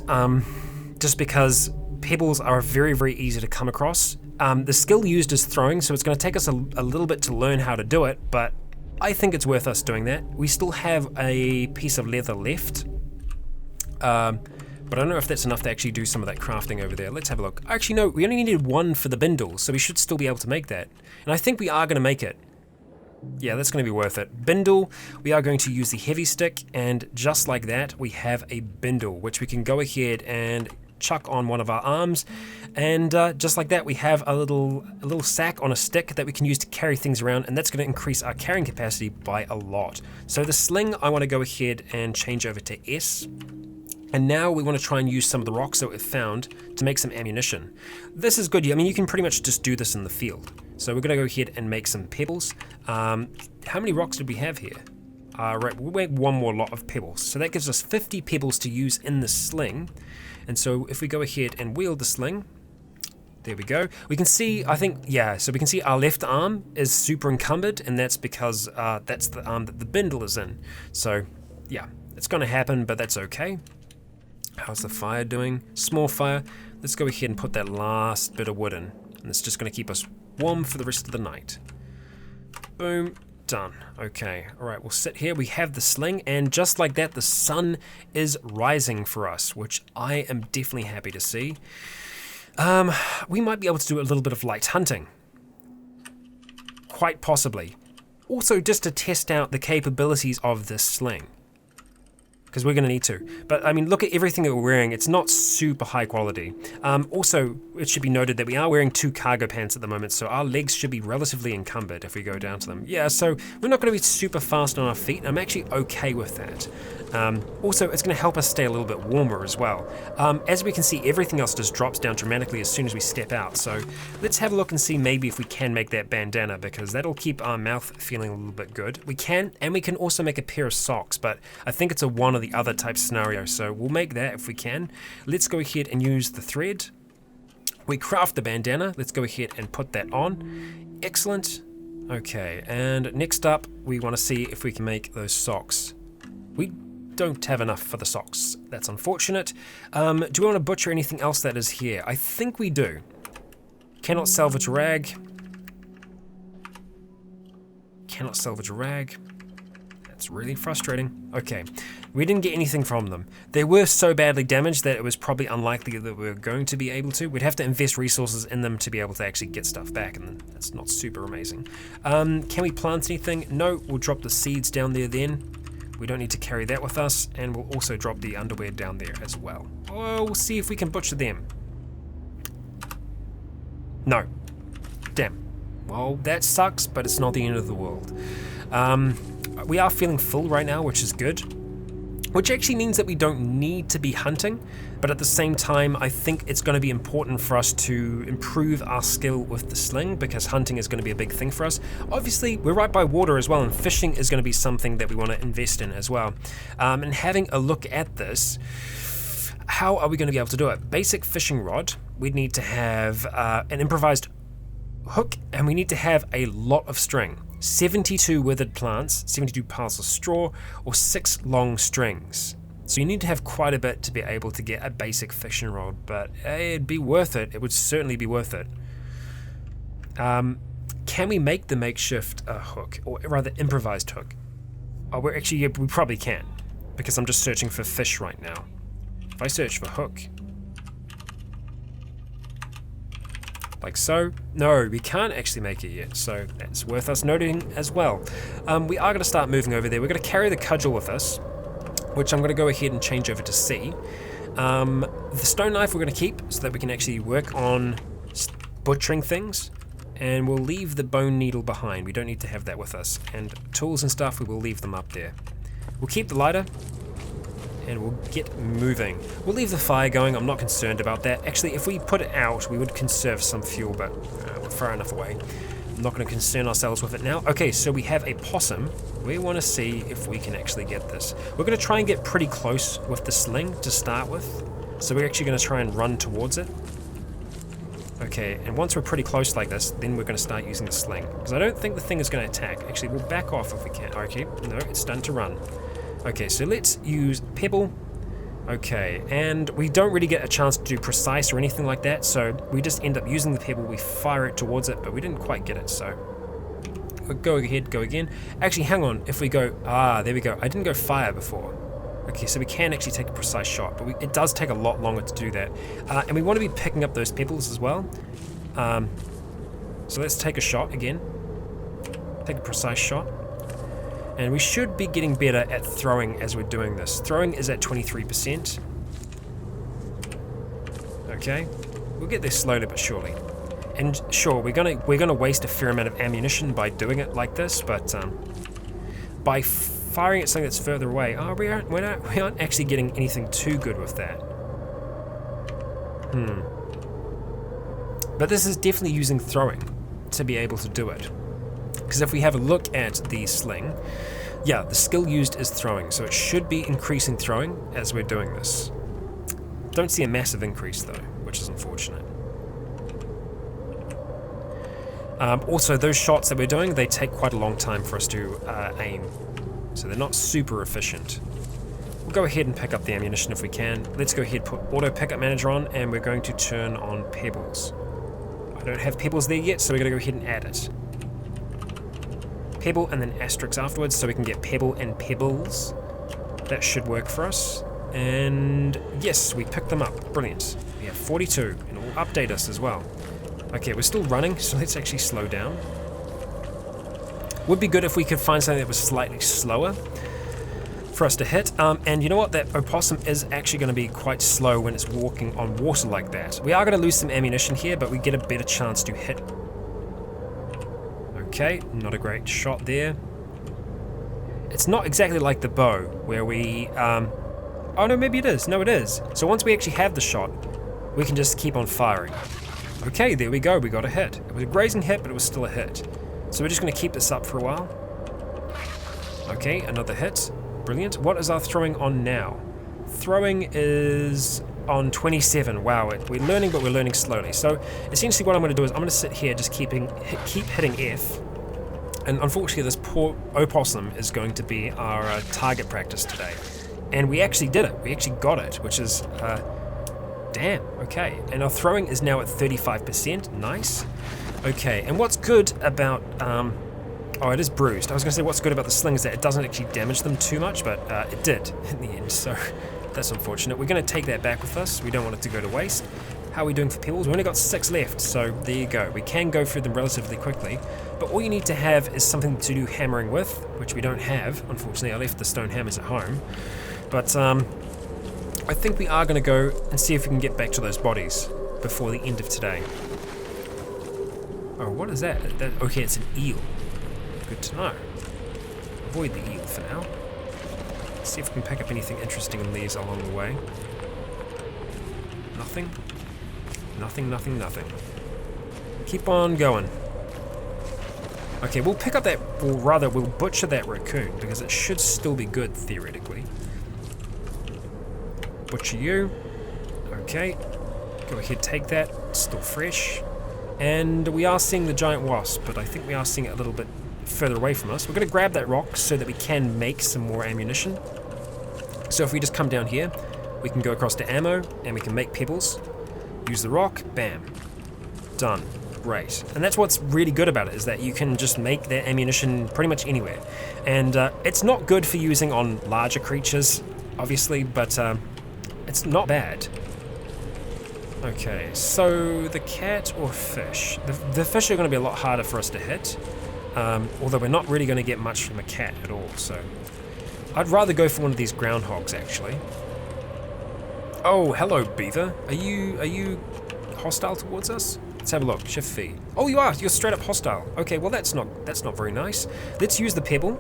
just because pebbles are very, very easy to come across. The skill used is throwing, so it's going to take us a little bit to learn how to do it, but I think it's worth us doing that. We still have a piece of leather left, but I don't know if that's enough to actually do some of that crafting over there. Let's have a look. Actually, no, we only needed one for the bindle, so we should still be able to make that. And I think we are going to make it. Yeah, that's going to be worth it. Bindle, we are going to use the heavy stick, and just like that, we have a bindle, which we can go ahead and chuck on one of our arms, and just like that we have a little sack on a stick that we can use to carry things around, and that's going to increase our carrying capacity by a lot. So the sling, I want to go ahead and change over to S, and now we want to try and use some of the rocks that we've found to make some ammunition. This is good. I mean, you can pretty much just do this in the field. So we're going to go ahead and make some pebbles. How many rocks did we have here? Right, we'll make one more lot of pebbles. So that gives us 50 pebbles to use in the sling. And so if we go ahead and wield the sling, there we go. We can see, I think, yeah, so we can see our left arm is super encumbered, and that's because that's the arm that the bindle is in. So yeah, it's going to happen, but that's okay. How's the fire doing? Small fire. Let's go ahead and put that last bit of wood in, and it's just going to keep us warm for the rest of the night. Boom. Done. Okay, alright, we'll sit here. We have the sling, and just like that, the sun is rising for us, which I am definitely happy to see. We might be able to do a little bit of light hunting. Quite possibly. Also, just to test out the capabilities of this sling, because we're going to need to. But I mean, look at everything that we're wearing. It's not super high quality. Also, it should be noted that we are wearing 2 cargo pants at the moment, so our legs should be relatively encumbered if we go down to them. Yeah, so we're not going to be super fast on our feet. I'm actually okay with that. Also, it's going to help us stay a little bit warmer as well. As we can see, everything else just drops down dramatically as soon as we step out. So let's have a look and see maybe if we can make that bandana, because that'll keep our mouth feeling a little bit good. We can, and we can also make a pair of socks, but I think it's a one or the other type scenario, so we'll make that if we can. Let's go ahead and use the thread. We craft the bandana. Let's go ahead and put that on. Excellent. Okay, and next up, we want to see if we can make those socks. We don't have enough for the socks. That's unfortunate. Do we want to butcher anything else that is here? I think we do. Cannot salvage a rag. Cannot salvage a rag. That's really frustrating. Okay, we didn't get anything from them. They were so badly damaged that it was probably unlikely that we were going to be able to. We'd have to invest resources in them to be able to actually get stuff back, and that's not super amazing. Can we plant anything? No, we'll drop the seeds down there then. We don't need to carry that with us, and we'll also drop the underwear down there as well. Oh, we'll see if we can butcher them. No. Damn. Well, that sucks, but it's not the end of the world. We are feeling full right now, which is good. Which actually means that we don't need to be hunting, but at the same time, I think it's going to be important for us to improve our skill with the sling, because hunting is going to be a big thing for us. Obviously, we're right by water as well, and fishing is going to be something that we want to invest in as well. And having a look at this, how are we going to be able to do it? Basic fishing rod, we'd need to have an improvised hook, and we need to have a lot of string. 72 withered plants, 72 piles of straw, or 6 long strings. So you need to have quite a bit to be able to get a basic fishing rod, but it'd be worth it. It would certainly be worth it. Can we make the makeshift hook, or rather improvised hook? Oh, we're actually, yeah, we probably can, because I'm just searching for fish right now. If I search for hook, like so. No, we can't actually make it yet, so that's worth us noting as well. We are going to start moving over there. We're going to carry the cudgel with us, which I'm going to go ahead and change over to C. The stone knife we're going to keep so that we can actually work on butchering things, and we'll leave the bone needle behind. We don't need to have that with us. And tools and stuff, we will leave them up there. We'll keep the lighter, and we'll get moving. We'll leave the fire going. I'm not concerned about that. Actually, if we put it out, we would conserve some fuel, but we're far enough away. I'm not going to concern ourselves with it now. Okay, so we have a possum. We want to see if we can actually get this. We're going to try and get pretty close with the sling to start with. So we're actually going to try and run towards it. Okay, and once we're pretty close like this, then we're going to start using the sling, because I don't think the thing is going to attack. Actually, we'll back off if we can. Okay, no, it's starting to run. Okay, so let's use pebble, Okay, and we don't really get a chance to do precise or anything like that, so we just end up using the pebble, we fire it towards it, but we didn't quite get it, so... Go ahead, go again. Actually, hang on, if we go... Ah, there we go. I didn't go fire before. Okay, so we can actually take a precise shot, but it does take a lot longer to do that. And we want to be picking up those pebbles as well. So let's take a shot again. Take a precise shot. And we should be getting better at throwing as we're doing this. Throwing is at 23%. Okay, we'll get there slowly but surely. And sure, we're gonna waste a fair amount of ammunition by doing it like this, but by firing at something that's further away, we aren't actually getting anything too good with that. But this is definitely using throwing to be able to do it. Because if we have a look at the sling, yeah, the skill used is throwing, so it should be increasing throwing as we're doing this. Don't see a massive increase though, which is unfortunate. Also, those shots that we're doing, they take quite a long time for us to aim, so they're not super efficient. We'll go ahead and pick up the ammunition if we can. Let's go ahead and put auto pickup manager on, and we're going to turn on pebbles. I don't have pebbles there yet, so we're going to go ahead and add it. Pebble and then asterisk afterwards, so we can get pebble and pebbles. That should work for us. And yes, we picked them up. Brilliant. We have 42, and it will update us as well. Okay, we're still running, so let's actually slow down. Would be good if we could find something that was slightly slower for us to hit. And you know what? That opossum is actually going to be quite slow when it's walking on water like that. We are going to lose some ammunition here, but we get a better chance to hit. Okay, not a great shot there. It's not exactly like the bow, where we... oh no, maybe it is. No, it is. So once we actually have the shot, we can just keep on firing. Okay, there we go. We got a hit. It was a grazing hit, but it was still a hit. So we're just going to keep this up for a while. Okay, another hit. Brilliant. What is our throwing on now? Throwing is on 27. Wow, we're learning, but we're learning slowly. So essentially what I'm going to do is I'm going to sit here just keep hitting F. And unfortunately this poor opossum is going to be our target practice today. And we actually did it. We actually got it, which is... damn, okay. And our throwing is now at 35%. Nice. Okay, and what's good about... oh, it is bruised. I was going to say what's good about the sling is that it doesn't actually damage them too much, but it did in the end, so that's unfortunate. We're going to take that back with us. We don't want it to go to waste. How are we doing for pebbles? We've only got 6 left, so there you go. We can go through them relatively quickly, but all you need to have is something to do hammering with, which we don't have. Unfortunately, I left the stone hammers at home. But I think we are going to go and see if we can get back to those bodies before the end of today. Oh, what is that? Okay, it's an eel. Good to know. Avoid the eel for now. Let's see if we can pick up anything interesting in these along the way. Nothing. Nothing, nothing, nothing. Keep on going. Okay, we'll pick up that, or rather, we'll butcher that raccoon, because it should still be good, theoretically. Butcher you. Okay. Go ahead, take that. It's still fresh. And we are seeing the giant wasp, but I think we are seeing it a little bit further away from us. We're going to grab that rock so that we can make some more ammunition. So if we just come down here, we can go across to ammo, and we can make pebbles. Use the rock, bam. Done. Great. And that's what's really good about it, is that you can just make that ammunition pretty much anywhere. And it's not good for using on larger creatures, obviously, but it's not bad. Okay, so the cat or fish? The fish are going to be a lot harder for us to hit, although we're not really going to get much from a cat at all, so I'd rather go for one of these groundhogs, actually. Oh, hello, beaver. Are you hostile towards us? Let's have a look. Shift V. Oh, you are. You're straight up hostile. Okay, well that's not very nice. Let's use the pebble.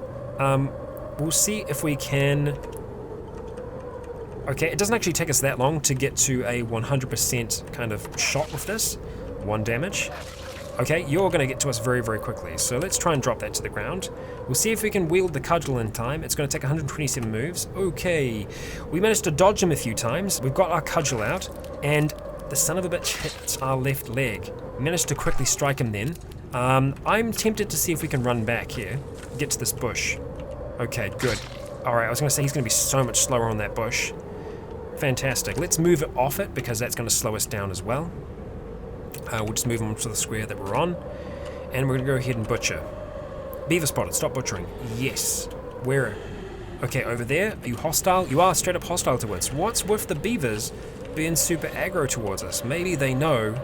We'll see if we can. Okay, it doesn't actually take us that long to get to a 100% kind of shot with this. 1 damage. Okay, you're going to get to us very, very quickly. So let's try and drop that to the ground. We'll see if we can wield the cudgel in time. It's going to take 127 moves. Okay, we managed to dodge him a few times. We've got our cudgel out, and the son of a bitch hit our left leg. We managed to quickly strike him then. I'm tempted to see if we can run back here, get to this bush. Okay, good. Alright, I was going to say he's going to be so much slower on that bush. Fantastic. Let's move it off it because that's going to slow us down as well. We'll just move on to the square that we're on. And we're going to go ahead and butcher. Beaver spotted. Stop butchering. Yes. Where? Okay, over there. Are you hostile? You are straight up hostile to us. What's with the beavers being super aggro towards us? Maybe they know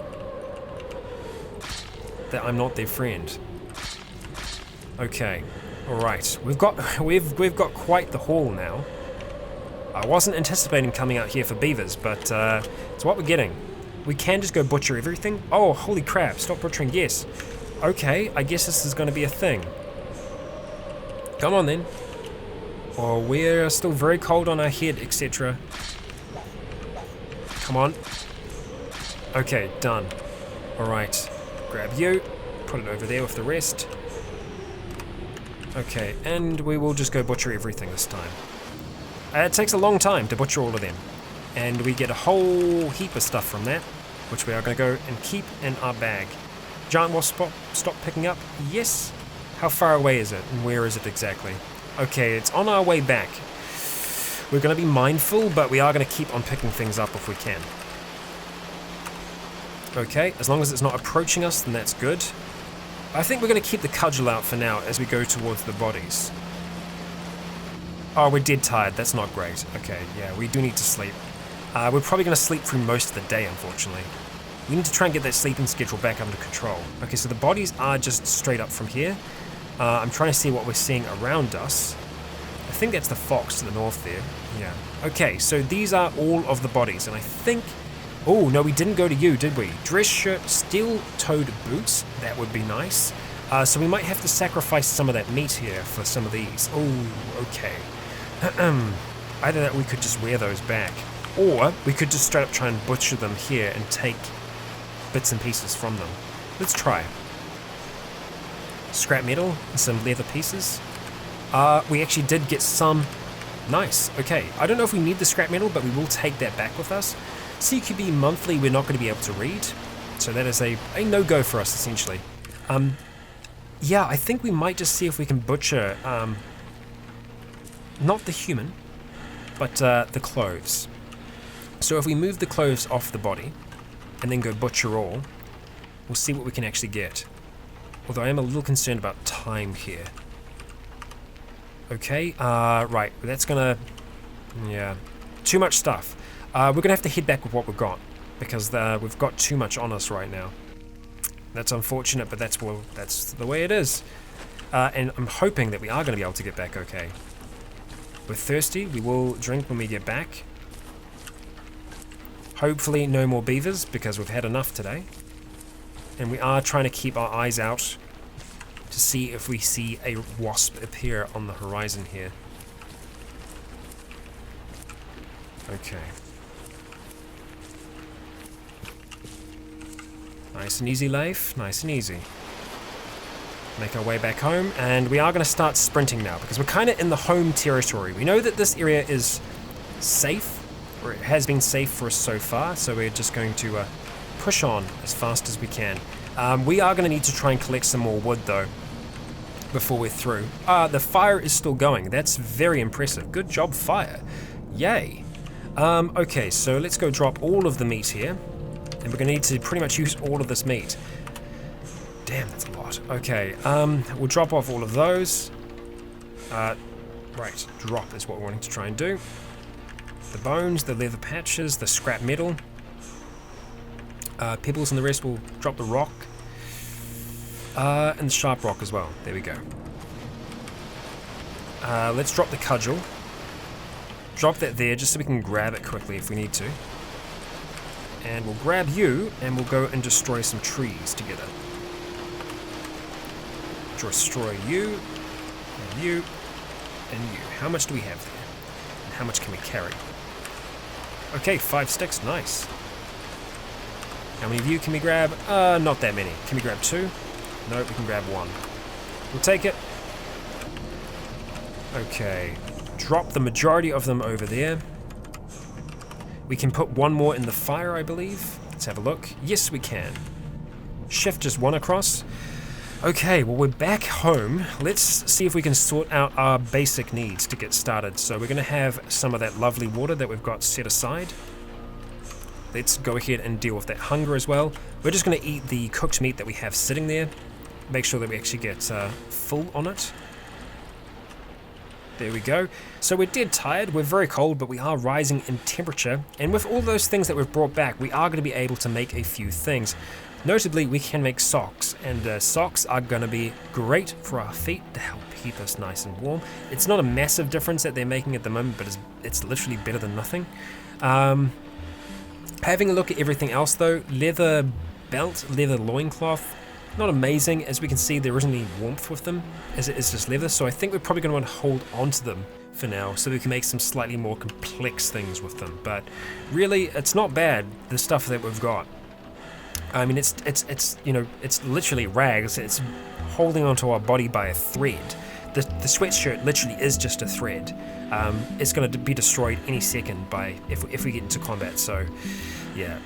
that I'm not their friend. Okay. Alright. We've got quite the haul now. I wasn't anticipating coming out here for beavers, but it's what we're getting. We can just go butcher everything. Oh, holy crap. Stop butchering. Yes. Okay, I guess this is going to be a thing. Come on then. Oh, we're still very cold on our head, etc. Come on. Okay, done. Alright. Grab you. Put it over there with the rest. Okay, and we will just go butcher everything this time. It takes a long time to butcher all of them. And we get a whole heap of stuff from that, which we are going to go and keep in our bag. Giant wasp stop picking up? Yes. How far away is it, and where is it exactly? Okay, it's on our way back. We're going to be mindful, but we are going to keep on picking things up if we can. Okay, as long as it's not approaching us, then that's good. I think we're going to keep the cudgel out for now as we go towards the bodies. Oh, we're dead tired. That's not great. Okay, yeah, we do need to sleep. We're probably going to sleep through most of the day, unfortunately. We need to try and get that sleeping schedule back under control. Okay, so the bodies are just straight up from here. I'm trying to see what we're seeing around us. I think that's the fox to the north there. Yeah. Okay, so these are all of the bodies, and I think... Oh, no, we didn't go to you, did we? Dress shirt, steel-toed boots. That would be nice. So we might have to sacrifice some of that meat here for some of these. Oh, okay. Either that we could just wear those back, or we could just straight up try and butcher them here and take bits and pieces from them. Let's try. Scrap metal and some leather pieces. We actually did get some. Nice. Okay. I don't know if we need the scrap metal, but we will take that back with us. CQB monthly we're not going to be able to read, so that is a no-go for us essentially. Yeah, I think we might just see if we can butcher not the human, but the clothes. So if we move the clothes off the body and then go butcher all, we'll see what we can actually get. Although I am a little concerned about time here. Okay, right, that's gonna... yeah, too much stuff. We're gonna have to head back with what we've got, because we've got too much on us right now. That's unfortunate, but that's the way it is. And I'm hoping that we are gonna be able to get back okay. We're thirsty, we will drink when we get back. Hopefully no more beavers, because we've had enough today. And we are trying to keep our eyes out to see if we see a wasp appear on the horizon here. Okay. Nice and easy, Leif. Nice and easy. Make our way back home, and we are going to start sprinting now, because we're kind of in the home territory. We know that this area is safe, or it has been safe for us so far, so we're just going to push on as fast as we can. We are going to need to try and collect some more wood, though, before we're through. The fire is still going. That's very impressive. Good job, fire. Yay. Okay, so let's go drop all of the meat here, and we're going to need to pretty much use all of this meat. Damn, that's a lot. Okay, we'll drop off all of those. Right, drop is what we're wanting to try and do. The bones, the leather patches, the scrap metal. Pebbles and the rest will drop the rock. And the sharp rock as well. There we go. Let's drop the cudgel. Drop that there just so we can grab it quickly if we need to. And we'll grab you, and we'll go and destroy some trees together. Destroy you, and you, and you. How much do we have there? And how much can we carry? Okay, 5 sticks, nice. How many of you can we grab? Not that many. Can we grab 2? No, we can grab 1. We'll take it. Okay, drop the majority of them over there. We can put 1 more in the fire, I believe. Let's have a look. Yes, we can. Shift just 1 across. Okay, well, we're back home. Let's see if we can sort out our basic needs to get started. So we're going to have some of that lovely water that we've got set aside. Let's go ahead and deal with that hunger as well. We're just going to eat the cooked meat that we have sitting there. Make sure that we actually get full on it. There we go. So we're dead tired, we're very cold, but we are rising in temperature. And with all those things that we've brought back, we are going to be able to make a few things. Notably, we can make socks, and socks are going to be great for our feet to help keep us nice and warm. It's not a massive difference that they're making at the moment, but it's literally better than nothing. Having a look at everything else though, leather belt, leather loincloth, not amazing. As we can see, there isn't any warmth with them, as it is just leather, so I think we're probably going to want to hold on to them for now, so we can make some slightly more complex things with them. But really, it's not bad, the stuff that we've got. I mean, it's you know, it's literally rags. It's holding onto our body by a thread. The sweatshirt literally is just a thread. It's going to be destroyed any second by if we get into combat. So, yeah,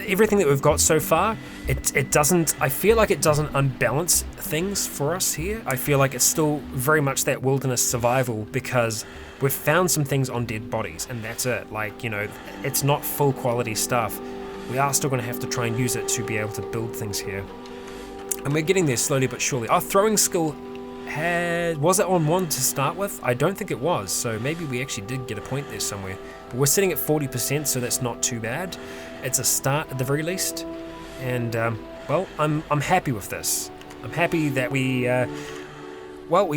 everything that we've got so far, it doesn't. I feel like it doesn't unbalance things for us here. I feel like it's still very much that wilderness survival because we've found some things on dead bodies, and that's it. Like, you know, it's not full quality stuff. We are still going to have to try and use it to be able to build things here. And we're getting there slowly but surely. Our throwing skill was it on 1 to start with? I don't think it was, so maybe we actually did get a point there somewhere. But we're sitting at 40%, so that's not too bad. It's a start at the very least. And, well, I'm happy with this. I'm happy that we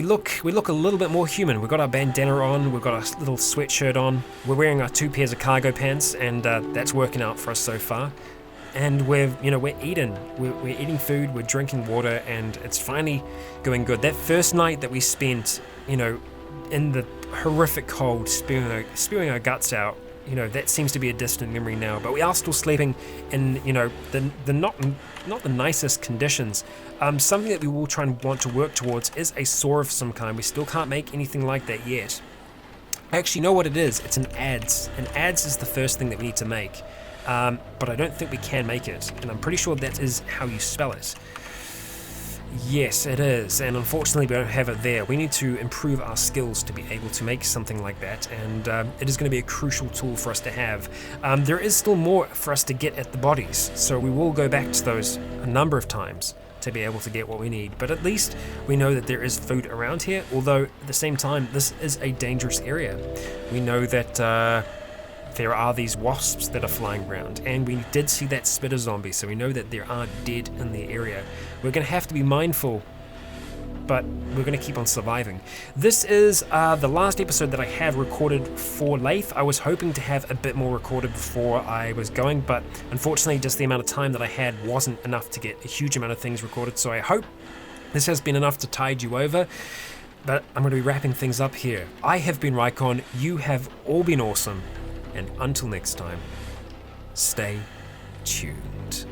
look a little bit more human. We've got our bandana on, we've got our little sweatshirt on, we're wearing our 2 pairs of cargo pants, and that's working out for us so far. And we're eating food, we're drinking water, and it's finally going good. That first night that we spent, you know, in the horrific cold, spewing our guts out, you know, that seems to be a distant memory now. But we are still sleeping in, you know, the not the nicest conditions. Something that we will try and want to work towards is a saw of some kind. We still can't make anything like that yet. I actually know what it is. It's an adze. An adze is the first thing that we need to make. But I don't think we can make it, and I'm pretty sure that is how you spell it. Yes, it is, and unfortunately we don't have it there. We need to improve our skills to be able to make something like that, and it is going to be a crucial tool for us to have. There is still more for us to get at the bodies, so we will go back to those a number of times to be able to get what we need, but at least we know that there is food around here, although at the same time this is a dangerous area. We know that there are these wasps that are flying around, and we did see that spitter zombie, so we know that there are dead in the area. We're going to have to be mindful, but we're going to keep on surviving. This is the last episode that I had recorded for Leif. I was hoping to have a bit more recorded before I was going, but unfortunately just the amount of time that I had wasn't enough to get a huge amount of things recorded, so I hope this has been enough to tide you over. But I'm going to be wrapping things up here. I have been Rycon, you have all been awesome. And until next time, stay tuned.